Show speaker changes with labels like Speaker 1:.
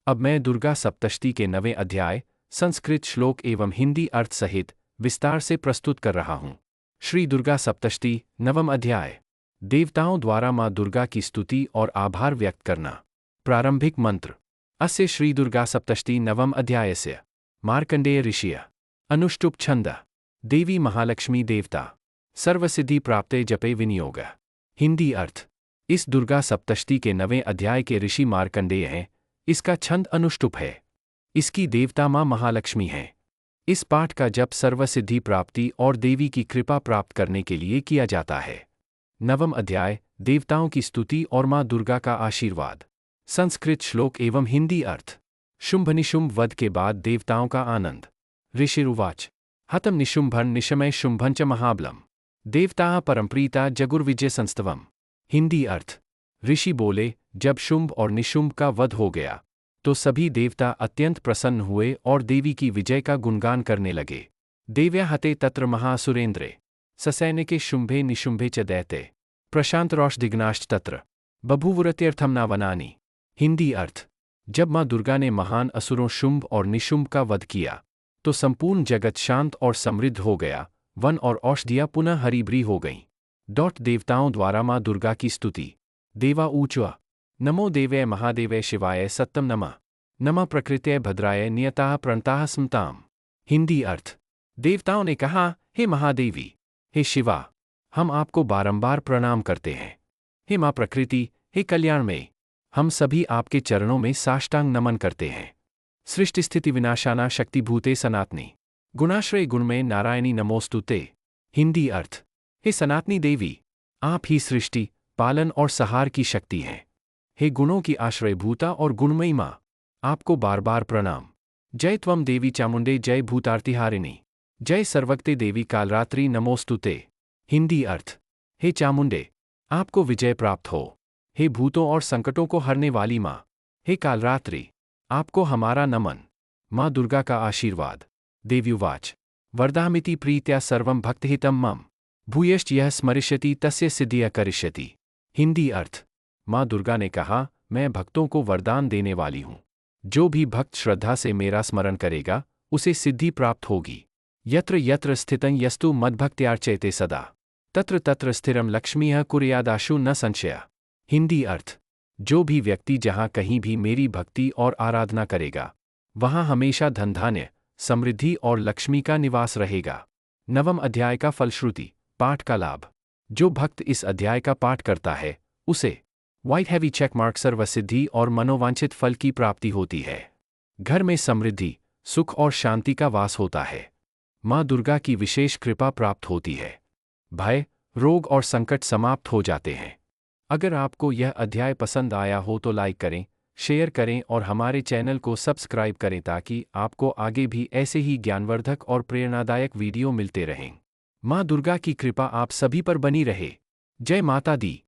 Speaker 1: अब मैं दुर्गा सप्तशती के 9वें अध्याय, संस्कृत श्लोक एवं हिंदी अर्थ सहित विस्तार से प्रस्तुत कर रहा हूँ। श्री दुर्गा सप्तशती, 9वां अध्याय। देवताओं द्वारा माँ दुर्गा की स्तुति और आभार व्यक्त करना। प्रारंभिक मंत्र। अस्य श्री दुर्गा सप्तशती 9वां अध्यायस्य। मार्कंडेय ऋषिय। अनुष्टुप छंद। देवी महालक्ष्मी देवता। सर्वसिद्धि प्राप्ते जपे विनियोग। हिंदी अर्थ। इस दुर्गा सप्तशती के 9वें अध्याय के ऋषि मार्कंडेय हैं। इसका छंद अनुष्टुप है। इसकी देवता माँ महालक्ष्मी है। इस पाठ का जप सर्वसिद्धि प्राप्ति और देवी की कृपा प्राप्त करने के लिए किया जाता है। 9वां अध्याय, देवताओं की स्तुति और माँ दुर्गा का आशीर्वाद। संस्कृत श्लोक एवं हिंदी अर्थ। शुंभ निशुंभ वध के बाद देवताओं का आनंद। ऋषिरुवाच। हतम निशुंभं निशमय शुंभं च महाबलम्। देवताः परमप्रीता जगुर्विजय संस्तवम्। हिंदी अर्थ। ऋषि बोले, जब शुंभ और निशुंभ का वध हो गया तो सभी देवता अत्यंत प्रसन्न हुए और देवी की विजय का गुणगान करने लगे। देव्या हते तत्र महासुरेंद्रे ससैनिके शुंभे निशुंभे च दैते प्रशांतरोषधिघ्नाश्च तत्र बभूवुरत्यर्थम नावनानि। हिंदी अर्थ। जब माँ दुर्गा ने महान असुरों शुंभ और निशुंभ का वध किया तो संपूर्ण जगत शांत और समृद्ध हो गया। वन और औषधियाँ पुनः हरी भरी हो गईं। देवताओं द्वारा माँ दुर्गा की स्तुति। देवा ऊचुआ। नमो देवय महादेवय शिवाय सत्यम नमः। नमः प्रकृत्यै भद्राय नियताः प्रणताः स्मताम्। हिंदी अर्थ। देवताओं ने कहा, हे महादेवी, हे शिवा, हम आपको बारंबार प्रणाम करते हैं। हे माँ प्रकृति, हे कल्याणमयी, हम सभी आपके चरणों में साष्टांग नमन करते हैं। सृष्टि स्थिति विनाशाना शक्तिभूते सनातनी गुणाश्रय गुणमय नारायणी नमोस्तुते। हिंदी अर्थ। हे सनातनी देवी, आप ही सृष्टि, पालन और सहार की शक्ति हैं। हे गुणों की आश्रयभूता और गुणमयी माँ, आपको बार बार प्रणाम। जय त्वं देवी चामुंडे, जय भूतार्तिहारिणी, जय सर्वगते देवी कालरात्रि नमोस्तुते। हिंदी अर्थ। हे चामुंडे, आपको विजय प्राप्त हो। हे भूतों और संकटों को हरने वाली माँ, हे कालरात्रि, आपको हमारा नमन। माँ दुर्गा का आशीर्वाद। देव्युवाच। वरदामिति प्रीत्या सर्वं भक्तहितं मम भूयश्च यः स्मरिष्यति तस्य सिद्धिः करिष्यति। हिंदी अर्थ। माँ दुर्गा ने कहा, मैं भक्तों को वरदान देने वाली हूँ। जो भी भक्त श्रद्धा से मेरा स्मरण करेगा उसे सिद्धि प्राप्त होगी। यत्र यत्र स्थितं यस्तु मद्भक्त्यार्चयते सदा तत्र तत्र स्थिरं लक्ष्मीः कुर्यादाशु न संशय। हिंदी अर्थ। जो भी व्यक्ति जहाँ कहीं भी मेरी भक्ति और आराधना करेगा वहाँ हमेशा धन धान्य, समृद्धि और लक्ष्मी का निवास रहेगा। 9वां अध्याय का फलश्रुति। पाठ का लाभ। जो भक्त इस अध्याय का पाठ करता है उसे व्हाइट हैवी चेक मार्क सर्वसिद्धि और मनोवांछित फल की प्राप्ति होती है। घर में समृद्धि, सुख और शांति का वास होता है। माँ दुर्गा की विशेष कृपा प्राप्त होती है। भय, रोग और संकट समाप्त हो जाते हैं। अगर आपको यह अध्याय पसंद आया हो तो लाइक करें, शेयर करें और हमारे चैनल को सब्सक्राइब करें ताकि आपको आगे भी ऐसे ही ज्ञानवर्धक और प्रेरणादायक वीडियो मिलते रहें। माँ दुर्गा की कृपा आप सभी पर बनी रहे। जय माता दी।